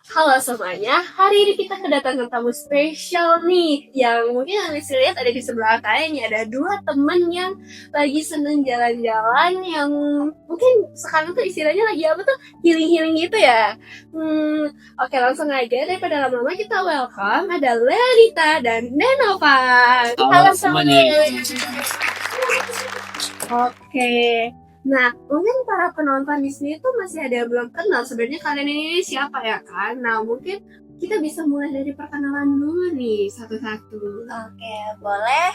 Halo semuanya, hari ini kita kedatangan tamu spesial nih yang mungkin bisa lihat ada di sebelah kayaknya ada dua temen yang lagi seneng jalan-jalan yang mungkin sekarang tuh istilahnya lagi apa tuh healing-healing gitu ya. Oke langsung aja daripada lama-lama kita welcome ada Leonita dan Denova. Halo semuanya. Oke. Nah, mungkin para penonton di sini tuh masih ada yang belum kenal sebenarnya kalian ini siapa ya kan? Nah, mungkin kita bisa mulai dari perkenalan dulu nih satu-satu. Oke, boleh.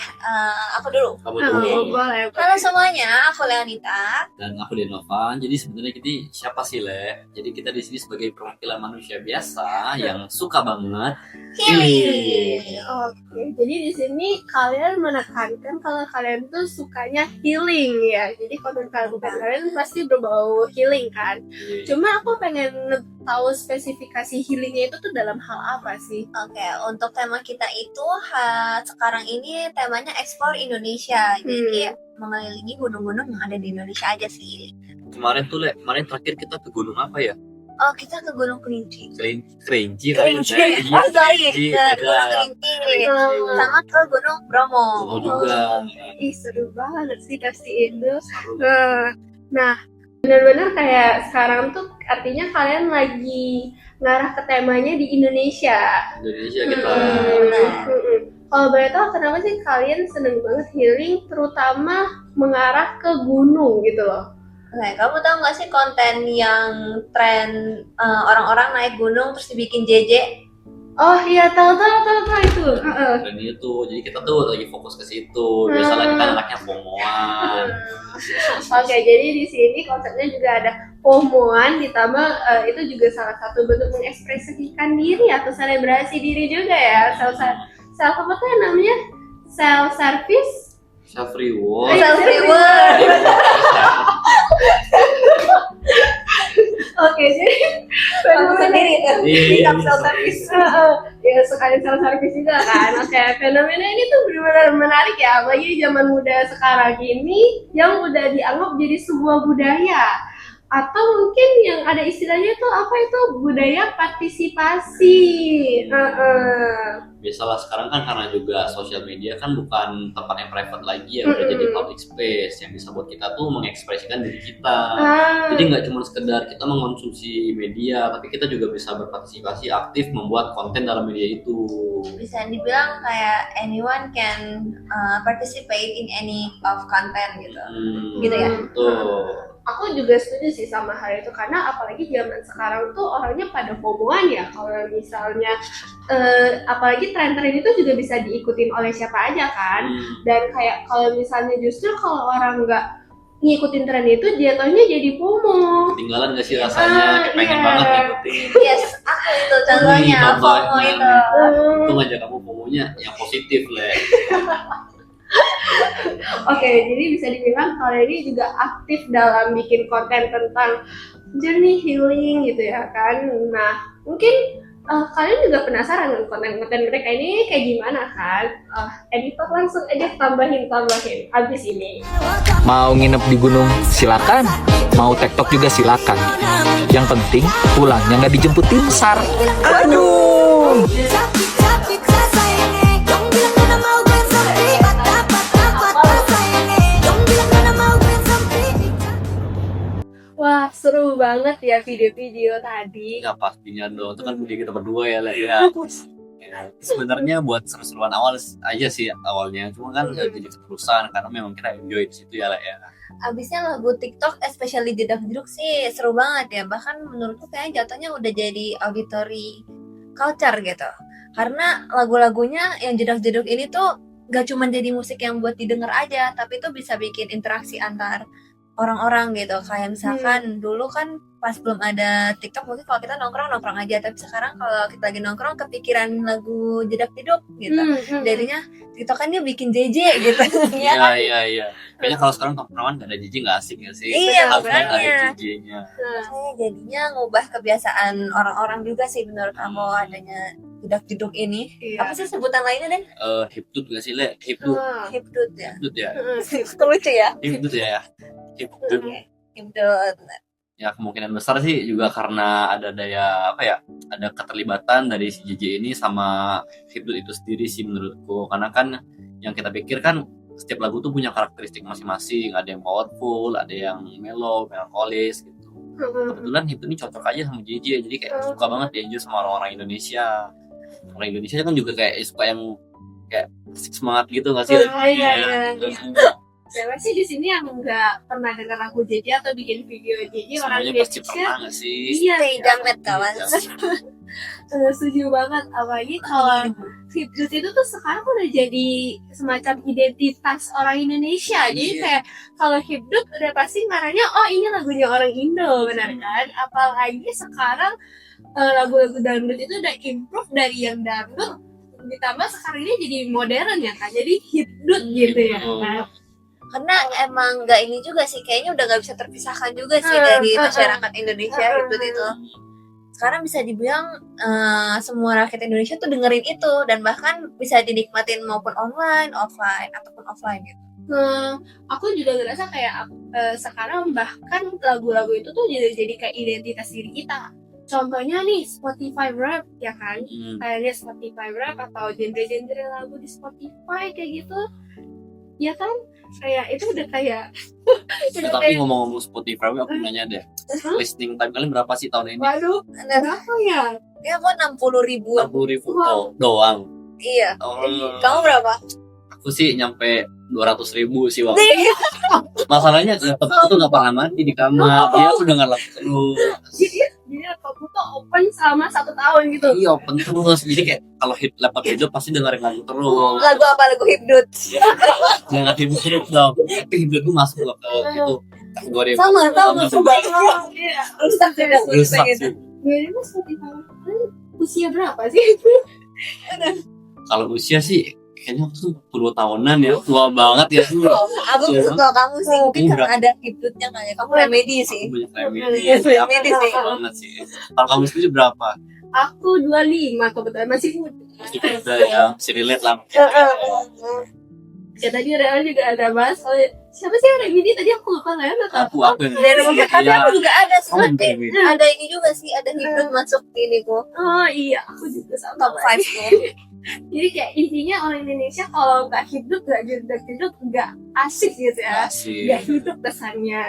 Aku dulu. Kamu Oh, dulu. boleh. Halo semuanya, aku Leonita. Dan aku Denovan. Jadi sebenarnya kita siapa sih, Le? Jadi kita di sini sebagai perwakilan manusia biasa yang suka banget Healing. Oke, jadi di sini kalian menekankan kalau kalian tuh sukanya healing ya. Jadi konten kalian pasti berbau healing kan. Cuma aku pengen tahu spesifikasi healingnya itu tuh dalam hal apa sih? Oke, untuk tema kita itu sekarang ini temanya Explore Indonesia. Jadi mengelilingi gunung-gunung yang ada di Indonesia aja sih. Kemarin tuh, Le, kemarin terakhir kita ke gunung apa ya? Oh, kita ke Gunung Kelinci. Kerinci. Kelinci. Oh, sorry. Ke Gunung Kelinci. Sama ke Gunung Bromo. Oh juga. Ih seru banget sih pasti itu. Nah, benar-benar kayak sekarang tuh artinya kalian lagi ngarah ke temanya di Indonesia. Indonesia kita. Kalau boleh tahu kenapa sih kalian seneng banget healing terutama mengarah ke gunung gitu loh? Oke, kamu tahu nggak sih konten yang tren orang-orang naik gunung terus dibikin JJ? Oh iya tahu itu. Dan itu, jadi kita tuh lagi fokus ke situ. Biasalah kita anaknya FOMO-an. Oke, jadi di sini konsepnya juga ada FOMO-an ditambah itu juga salah satu bentuk mengekspresikan diri atau selebrasi diri juga ya. Self apa tuh yang namanya? Self service. Self reward. Self reward. Oke, jadi Kamu sendiri kan? Iya. Self service. ya sekali self service juga kan. Oke, fenomena ini tuh benar-benar menarik ya, apalagi zaman muda sekarang ini yang udah dianggap jadi sebuah budaya atau mungkin yang ada istilahnya tuh apa itu budaya partisipasi. Biasalah sekarang kan karena juga sosial media kan bukan tempat yang private lagi ya, udah jadi public space yang bisa buat kita tuh mengekspresikan diri kita. Jadi nggak cuma sekedar kita mengkonsumsi media, tapi kita juga bisa berpartisipasi aktif membuat konten dalam media itu. Bisa dibilang kayak anyone can participate in any of content gitu. Gitu ya? Betul. Aku juga setuju sih sama hal itu karena apalagi zaman sekarang tuh orangnya pada FOMO-an ya. Kalau misalnya apalagi tren-tren itu juga bisa diikutin oleh siapa aja kan. Dan kayak kalau misalnya justru kalau orang nggak ngikutin tren itu jatuhnya jadi FOMO. Ketinggalan nggak sih rasanya? Pengen banget ngikutin. Yes, aku itu contohnya FOMO itu. Itu ngajak kamu FOMO-nya yang positif, Le. Oke, jadi bisa dibilang kalian ini juga aktif dalam bikin konten tentang journey healing gitu ya kan. Nah, mungkin kalian juga penasaran dengan konten-konten mereka ini kayak gimana kan? Editor langsung aja tambahin habis ini. Mau nginep di gunung silakan, mau tektok juga silakan. Yang penting pulangnya nggak dijemput tim SAR. Aduh. Wah, seru banget ya video-video tadi. Ya pastinya dong, itu kan video kita berdua ya, Le. Ya. Sebenarnya buat seru-seruan awal aja sih awalnya, cuma kan jadi keterusan karena memang kita enjoy di situ ya, Le ya. Abisnya lagu TikTok, especially jedak-jeduk sih seru banget ya. Bahkan menurutku kayaknya jatuhnya udah jadi auditory culture gitu. Karena lagu-lagunya yang jedak-jeduk ini tuh gak cuma jadi musik yang buat didengar aja, tapi tuh bisa bikin interaksi antar orang-orang gitu. Kayak misalkan dulu kan pas belum ada TikTok mungkin kalau kita nongkrong aja, tapi sekarang kalau kita lagi nongkrong kepikiran lagu jedak-jeduk gitu. Jadinya TikTok kan dia bikin JJ gitu. Iya. Kayaknya kalau sekarang tongkrongan gak ada jijik gak asik gak sih? Iya, Harusnya makanya. ada jijiknya. Makanya jadinya ngubah kebiasaan orang-orang juga sih menurut kamu adanya jedak-jeduk ini. Iya. Apa sih sebutan lainnya, Den? Hipdut gak sih, Le? Hipdut. Hipdut ya. Hipdut ya? Lucu ya? Hipdut ya? Hipdut. Hipdut. Ya kemungkinan besar sih juga karena ada ada keterlibatan dari si JJ ini sama Hibdut itu sendiri sih menurutku. Karena kan yang kita pikir kan setiap lagu tuh punya karakteristik masing-masing. Ada yang powerful, ada yang mellow, melankolis gitu. Kebetulan Hibdut ini cocok aja sama JJ, jadi kayak suka banget dia sama orang-orang Indonesia. Orang Indonesia kan juga kayak suka yang kayak asik semangat gitu nggak sih? Iya. Siapa sih di sini yang nggak pernah dengar lagu JJ atau bikin video JJ orang Semuanya pasti Indonesia? pernah nggak sih? Iya, Stay jamet kawan. setuju banget. Apalagi kalau Hibdut itu tuh sekarang udah jadi semacam identitas orang Indonesia. Jadi kayak kalau Hibdut udah pasti ngaranya, oh ini lagunya orang Indo, benar kan? Apalagi sekarang lagu-lagu dangdut itu udah improve dari yang dangdut, ditambah sekarang ini jadi modern ya kan, jadi Hibdut gitu ya kan. Karena emang nggak ini juga sih, kayaknya udah nggak bisa terpisahkan juga sih dari masyarakat Indonesia Hibdut itu. Sekarang bisa dibilang semua rakyat Indonesia tuh dengerin itu, dan bahkan bisa dinikmatin maupun online, offline ataupun offline gitu. Aku juga ngerasa kayak sekarang bahkan lagu-lagu itu tuh jadi kayak identitas diri kita. Contohnya nih Spotify Rap ya kan, kayaknya Spotify Rap atau genre-genre lagu di Spotify kayak gitu, ya kan, kayak itu udah kayak. Tapi ngomong-ngomong Spotify, aku nanya deh, listening time kalian berapa sih tahun ini? Waduh, berapa ya? Ya kok 60.000 60.000 doang. Iya. Oh, Kamu berapa? aku sih nyampe 200.000 sih waktu. Masalahnya laptop aku tuh nggak pernah mati di kamar, dia udah nggak laptop terus. Jadi laptop tuh open selama 1 tahun gitu. Iya open terus, jadi kayak kalau laptop hidup pasti dengerin lagu terus. Lagu apa? Lagu Hibdut. Jangan hidup dong, tapi hidup tuh masuk loh ke itu kategori. Sama. Iya. Rusak tidak Rusak gitu. sih. Jadi mas Spotify usia berapa sih? Kalau usia sih kayaknya aku tuh 10 tahunan ya, tua banget ya. Aku suka kamu sih, mungkin karena ada Hibdutnya kali ya. Kamu remedi sih. Banyak remedi. Iya, Aku remedi tua sih. banget sih. Kalau kamu sendiri berapa? Aku 25 kebetulan, masih muda. Masih muda ya, masih relate lah. Ya tadi Real juga ada bahas siapa sih orang ini tadi aku lupa nggak ya? Aku yang Dari rumah tapi Iya. aku juga ada sih. Oh, Nanti remedi. ada ini juga sih, ada Hibdut masuk ini kok. Oh iya, aku juga sama. Top 5 nih. Jadi kayak intinya orang Indonesia kalau nggak hidup, nggak hidup, nggak asik gitu ya. Asik. Nggak hidup kesannya.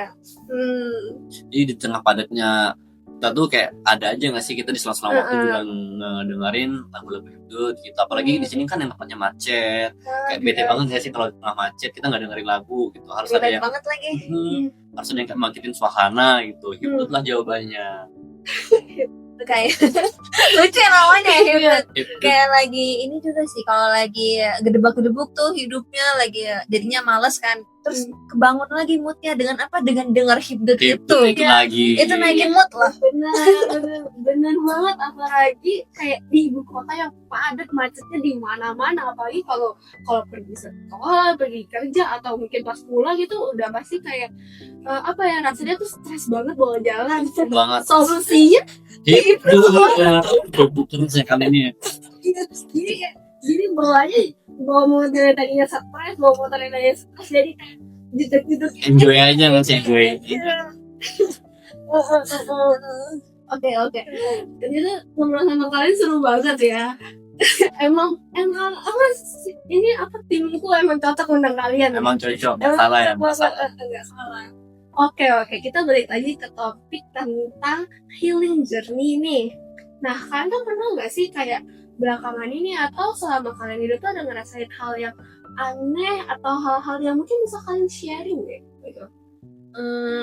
Jadi di tengah padatnya kita tuh kayak ada aja nggak sih kita di sela-sela waktu juga ngedengerin lagu-lagu Hibdut gitu. Apalagi di sini kan yang tempatnya macet, kayak bete banget nggak sih kalau di tengah macet kita nggak dengerin lagu gitu. Harus ada Relate yang banget lagi. harus ada yang kayak bangkitin suasana gitu. Hibdut lah jawabannya. Kayak lucu ya namanya Hibdut. Hibdut. Kayak lagi ini juga sih, kalau lagi gedebak-gedebuk tuh hidupnya lagi jadinya males kan, terus kebangun lagi moodnya dengan apa, dengan dengar Hibdut Hibdut itu ya. lagi. Itu naikin mood lah. Bener banget, apalagi kayak di ibu kota yang padat macetnya di mana-mana, apalagi kalau pergi sekolah, pergi kerja atau mungkin pas pulang gitu udah pasti kayak apa ya, rasanya tuh stres banget bawa jalan. Banget. Solusinya Hibdut ya. Hibdut terus ya kali ini. jadi bawa motor yang tadinya stres, bawa motor yang tadinya stres, jadi kayak jeduk-jeduk. Enjoy aja nggak sih enjoy. Oke. Jadi ngobrol sama kalian seru banget ya. emang ini apa, timku emang cocok undang kalian. Emang cocok. Salah ya. Enggak salah. Oke, kita balik lagi ke topik tentang healing journey nih. Nah, kalian tuh pernah nggak sih kayak belakangan ini atau selama kalian hidup tuh ada ngerasain hal yang aneh atau hal-hal yang mungkin bisa kalian sharing deh gitu?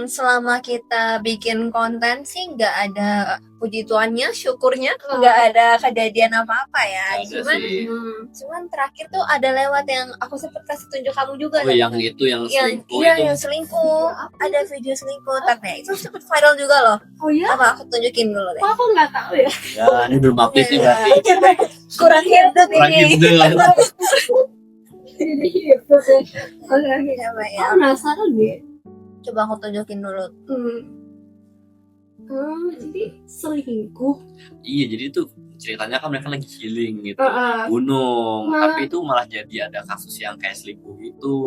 Selama kita bikin konten sih nggak ada, puji Tuhannya, syukurnya nggak ada kejadian apa-apa ya. Ada sih. Cuman terakhir tuh ada lewat yang aku sempat kasih tunjuk kamu juga. Oh yang itu yang selingkuh itu. Yang selingkuh. Ada video selingkuh, tapi itu sempat viral juga loh. Oh ya? Apa aku tunjukin dulu deh. Kok aku nggak tahu ya? Ya ini belum update nih berarti. Kurang Hibdut Kurang ini. Hibdut. Jadi gitu deh. Oke. Coba ya. Aku penasaran deh. Coba aku tunjukin dulu. Jadi selingkuh. Iya jadi itu ceritanya kan mereka lagi healing gitu. Gunung, tapi itu malah jadi ada kasus yang kayak selingkuh gitu.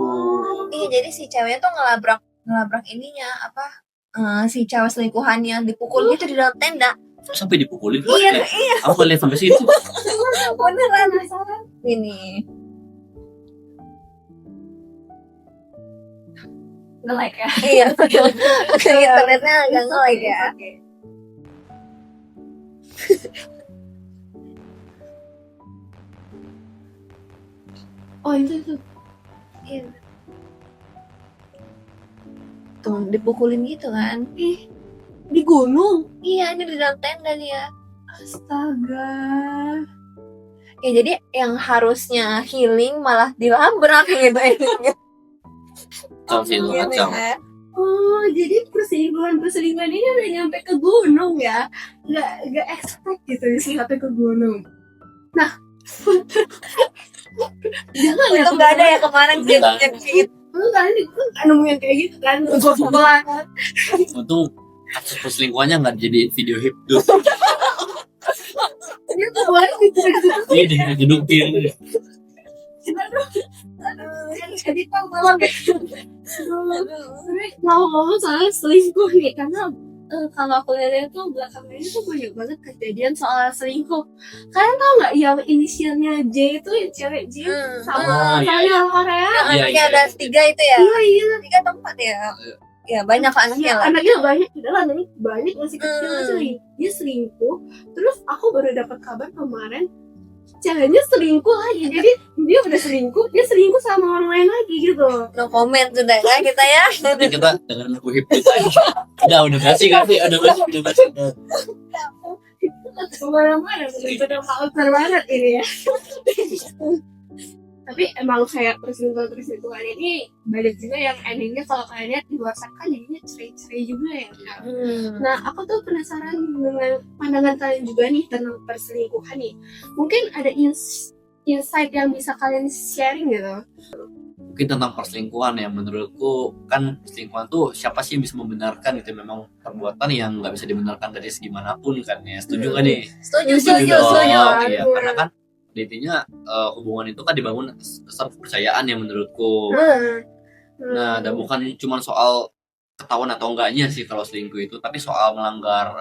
Iya, jadi si ceweknya tuh ngelabrak ininya apa? si cewek selingkuhannya dipukul gitu di dalam tenda. Sampai dipukulin. Iya. Aku lihat sampai situ. Beneran. Ini. Nge-like ya. Iya. Internetnya agak nge-lag ya. Oh itu tuh. Iya. Tuh dipukulin gitu kan. Di gunung. Iya, ini di dalam tenda dia. Astaga. Ya jadi yang harusnya healing malah dilabrak gitu endingnya. Kacau sih itu, kacau. Oh, jadi perselingkuhan ini udah nyampe ke gunung ya? Nggak expect gitu sih sampai ke gunung. Nah, jangan ya Itu nggak ada ya kemarin cek. enggak, ini gue nggak nemu yang kayak gitu kan. Gue banget. Untung kasus perselingkuhannya nggak jadi video hipdus. Dia tuh banget gitu. Iya didudukin. Jadi tau malah gitu. Tapi ngomong-ngomong soal selingkuh nih, karena kalau aku lihat tuh belakangan ini tuh banyak banget kejadian soal selingkuh. Kalian tau nggak yang inisialnya J itu yang cewek J sama yang Korea? Anaknya Iya. ada 3 itu ya. Iya. 3 atau 4 ya. Ya banyak anaknya lah. Anaknya banyak, padahal anaknya banyak masih kecil dia selingkuh. Terus aku baru dapat kabar kemarin ceweknya selingkuh lagi. Jadi dia udah selingkuh, dia selingkuh sama orang lain lagi gitu. No comment sudah ya kita ya. Nanti kita dengerin lagu hipdus aja. Udah kasih. Kemana-mana bener-bener culture banget ini ya. Tapi emang kayak perselingkuhan ini banyak juga yang endingnya kalau kalian lihat di luar sana kan jadinya cerai-cerai juga ya. Nah aku tuh penasaran dengan pandangan kalian juga nih tentang perselingkuhan nih. Mungkin ada insight yang bisa kalian sharing gitu. Mungkin tentang perselingkuhan ya, menurutku kan perselingkuhan tuh siapa sih yang bisa membenarkan itu memang perbuatan yang nggak bisa dibenarkan dari segi manapun kan ya. Setuju kan nih? Setuju. dong. Iya, karena kan intinya hubungan itu kan dibangun atas kepercayaan ya menurutku. Nah, dan bukan cuma soal ketahuan atau enggaknya sih kalau selingkuh itu, tapi soal melanggar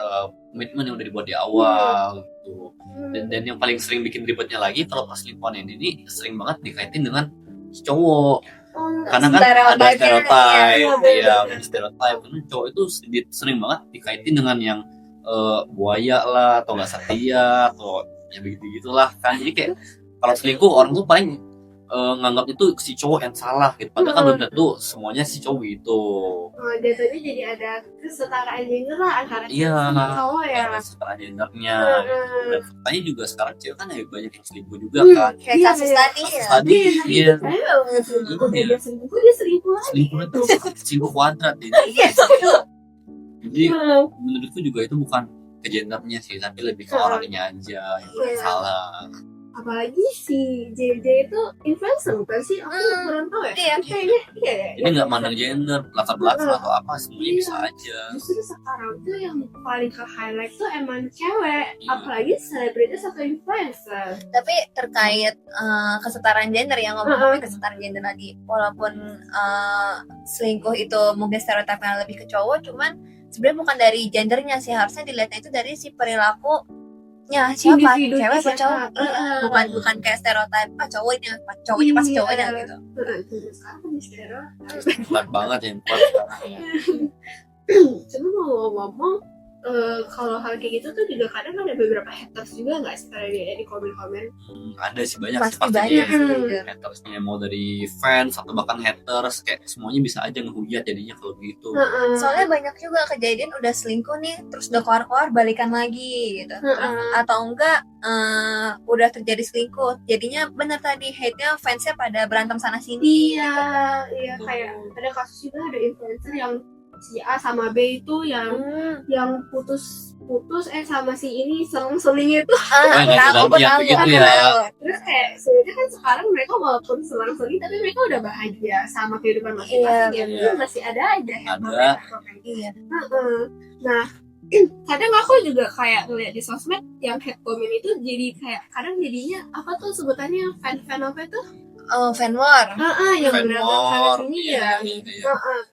komitmen yang udah dibuat di awal gitu. Dan yang paling sering bikin ribetnya lagi kalau perselingkuhan ini sering banget dikaitin dengan si cowok. Karena kan ada stereotype, ya stereotype. Karena cowok itu sering banget dikaitin dengan yang buaya lah, atau nggak setia, atau ya begitu gitulah kan. Jadi kayak kalau selingkuh orang tuh paling nganggap itu si cowok yang salah gitu. Padahal kan belum tentu semuanya si cowok itu. Jatuhnya jadi ada kesetaraan gender lah antara Iya, cowok ya. setelah gendernya. Dan faktanya juga sekarang cewek kan banyak yang selingkuh juga kan. Kayak kasus tadi ya. Tadi iya. Dia selingkuh lagi. Selingkuh itu selingkuh kuadrat ini. Jadi menurutku juga itu bukan ke gendernya sih, tapi lebih ke orangnya aja yang salah. Apalagi si JJ itu influencer bukan sih? Aku kurang tahu ya. Iya. Kayaknya iya ya. Ini nggak mandang gender, latar belakang atau apa, semuanya bisa aja. Justru sekarang tuh yang paling ke highlight tuh emang cewek, apalagi selebritis atau influencer. Tapi terkait kesetaraan gender ya, ngomongin kesetaraan gender lagi, walaupun selingkuh itu mungkin stereotipnya lebih ke cowok, cuman sebenarnya bukan dari gendernya sih, harusnya dilihatnya itu dari si perilakunya siapa, Individu cewek atau siapa. cowok. Bukan kayak stereotip cowoknya pasti Iya. cowoknya gitu. Sekarang di stereo. Berat banget ya. Cuma mau ngomong kalau hal kayak gitu tuh juga kadang ada beberapa haters juga nggak sih kalau di komen-komen. Ada sih banyak Pasti sih banyak pastinya. Hatersnya mau dari fans atau bahkan haters, kayak semuanya bisa aja ngehujat jadinya kalau gitu. Soalnya banyak juga kejadian udah selingkuh nih, terus udah keluar balikan lagi gitu. Atau enggak udah terjadi selingkuh, jadinya bener tadi hate-nya, fansnya pada berantem sana sini. Iya kayak ada kasus juga ada influencer yang si A sama B itu yang putus sama si ini seling itu. Tahu gitu ya. Terus kayak sebenarnya kan sekarang mereka walaupun seling tapi mereka udah bahagia sama kehidupan masing-masing. Iya, Masih ada aja Ada. Iya. Nah kadang aku juga kayak ngeliat di sosmed yang hate comment itu jadi kayak kadang jadinya apa tuh sebutannya fan apa itu? Fan war. Yang Fan beragam war. sana sini ya.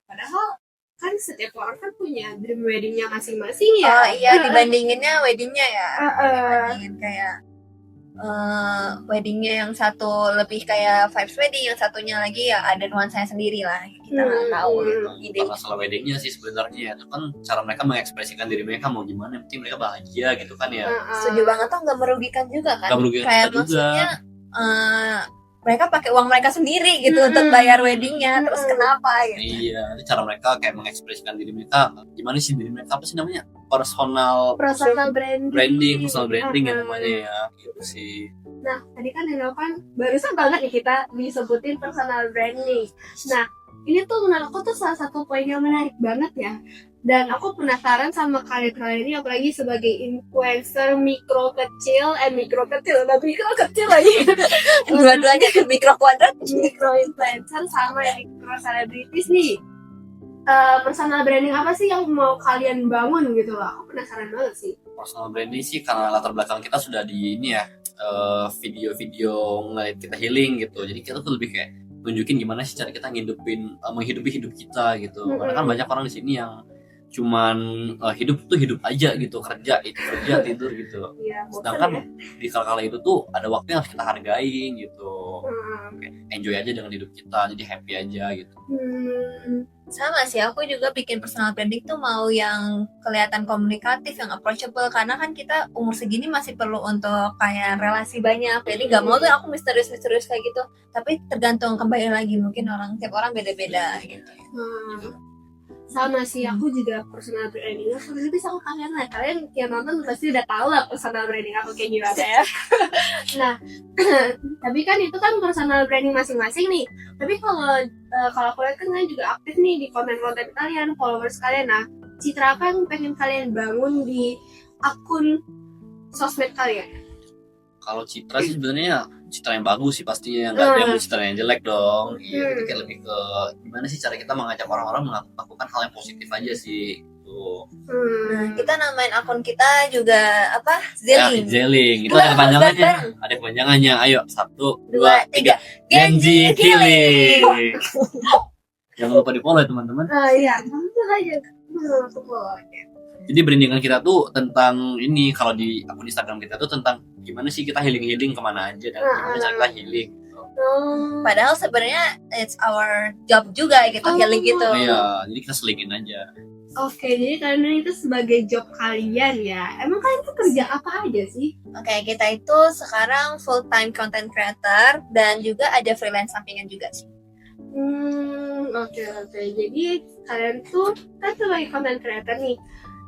Padahal kan setiap orang kan punya dream weddingnya masing-masing ya. Oh iya, dibandinginnya weddingnya ya. Dibandingin kayak weddingnya yang satu lebih kayak vibes wedding, yang satunya lagi ya ada nuansanya sendiri lah. Kita nggak tahu gitu ide. Bukan masalah weddingnya sih sebenarnya, itu kan cara mereka mengekspresikan diri mereka mau gimana, yang penting mereka bahagia gitu kan ya. Setuju banget tuh, nggak merugikan juga kan. Nggak merugikan Kayak kita juga. maksudnya mereka pakai uang mereka sendiri gitu untuk bayar weddingnya, terus kenapa gitu. Iya, itu cara mereka kayak mengekspresikan diri mereka. Gimana sih diri mereka, apa sih namanya? Personal branding. personal branding ya namanya ya, gitu sih. Nah, tadi kan barusan banget nih kita disebutin personal branding. Nah, ini tuh menurut aku tuh salah satu poin yang menarik banget ya. Dan aku penasaran sama kalian ini, apalagi sebagai influencer mikro kecil lagi. Dua-duanya mikro kuadrat. Mikro influencer sama mikro selebritis nih. Personal branding apa sih yang mau kalian bangun gitu loh? Aku penasaran banget sih. Personal branding sih karena latar belakang kita sudah di ini ya, video-video ngeliat kita healing gitu. Jadi kita tuh lebih kayak tunjukin gimana sih cara kita menghidupi hidup kita gitu. Karena kan banyak orang di sini yang cuman hidup tuh hidup aja gitu, kerja tidur gitu. Iya, Sedangkan di kala itu tuh ada waktu yang harus kita hargain gitu. Kayak enjoy aja dengan hidup kita, jadi happy aja gitu. Sama sih, aku juga bikin personal branding tuh mau yang kelihatan komunikatif, yang approachable, karena kan kita umur segini masih perlu untuk kayak relasi banyak. Jadi nggak mau tuh aku misterius kayak gitu. Tapi tergantung, kembali lagi mungkin tiap orang beda-beda gitu. Sama sih, aku juga personal branding aku bisa aku kalian yang nonton pasti udah tahu lah personal branding aku kayak gimana ya. Nah, tapi kan itu kan personal branding masing-masing nih. Tapi kalau aku lihat kan kalian juga aktif nih di konten-konten kalian, followers kalian. Nah, citra apa yang pengen kalian bangun di akun sosmed kalian? Kalau citra sih sebenarnya citra yang bagus sih pastinya, nggak ada yang citra yang jelek dong. Iya, itu kayak lebih ke gimana sih cara kita mengajak orang-orang melakukan hal yang positif aja sih. Tuh. Kita namain akun kita juga apa? Zeling. Ya, Zeling. Itu ada kepanjangannya. Ada kepanjangannya. Ayo, 1, 2, 3. Genji Healing. Jangan lupa di-follow ya teman-teman. Iya, tentu aja. Jadi brandingan kita tuh tentang ini, kalau di akun Instagram kita tuh tentang gimana sih kita healing kemana aja dan gimana cara kita healing. Padahal sebenarnya it's our job juga gitu, healing gitu. Iya, jadi kita selingin aja. Oke, jadi kalian itu sebagai job kalian ya. Emang kalian tuh kerja apa aja sih? Oke, kita itu sekarang full time content creator dan juga ada freelance sampingan juga sih. Oke. Jadi kalian tuh kan sebagai content creator nih,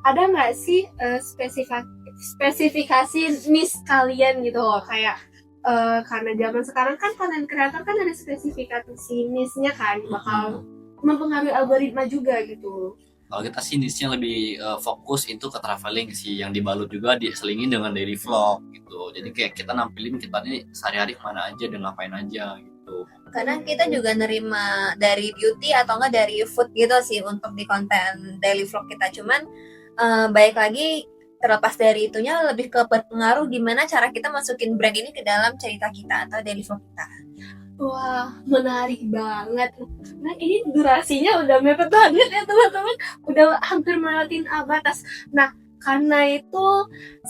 ada nggak sih spesifikasi niche kalian gitu loh, kayak karena zaman sekarang kan content creator kan ada spesifikasi niche-nya kan, bakal mempengaruhi algoritma juga gitu. Kalau kita sih niche-nya lebih fokus itu ke traveling sih, yang dibalut juga diselingin dengan daily vlog gitu. Jadi kayak kita nampilin kita ini sehari-hari kemana aja dan ngapain aja gitu. Karena kita juga nerima dari beauty atau enggak dari food gitu sih untuk di konten daily vlog kita. Cuman baik lagi, terlepas dari itunya lebih ke berpengaruh gimana cara kita masukin brand ini ke dalam cerita kita atau daily vlog kita. Wah, menarik banget. Nah, ini durasinya udah mepet banget ya teman-teman. Udah hampir melewatin batas. Nah, karena itu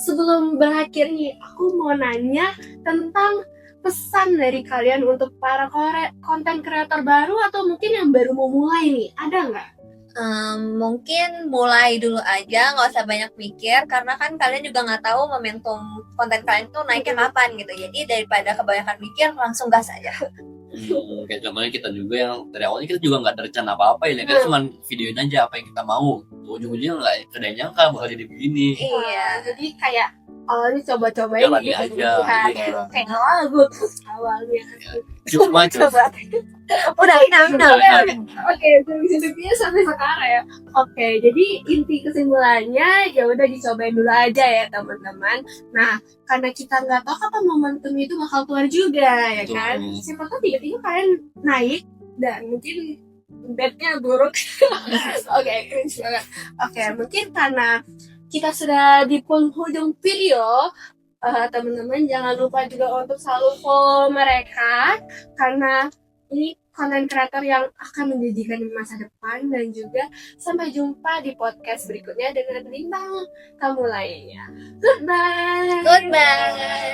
sebelum berakhir nih, aku mau nanya tentang pesan dari kalian untuk para konten kreator baru atau mungkin yang baru mau mulai nih. Ada nggak? Mungkin mulai dulu aja, nggak usah banyak mikir, karena kan kalian juga nggak tahu momentum konten kalian tuh naiknya kapan gitu. Jadi daripada kebanyakan mikir, langsung gas aja. Kayak contohnya kita juga yang dari awalnya kita juga nggak ada rencana apa-apa ya, kita cuma videoin aja apa yang kita mau. Ujung-ujungnya nggak ada yang nyangka bakal jadi begini. Iya, jadi kayak awalnya coba-cobain Jalan aja, gitu. Kayak lagu awalnya. Cuma Coba. Udah. Oke, hidupnya sampai sekarang ya. Oke, jadi inti kesimpulannya ya udah dicobain dulu aja ya teman-teman. Nah, karena kita nggak tahu kapan momentum itu bakal keluar juga ya kan. Siapa tahu tiba-tiba kalian naik dan mungkin bednya buruk. Oke, cringe banget. Oke, mungkin karena kita sudah di penghujung video, teman-teman jangan lupa juga untuk selalu follow mereka, karena ini konten kreator yang akan menjanjikan di masa depan, dan juga sampai jumpa di podcast berikutnya dengan bintang tamu lainnya. Goodbye. Goodbye.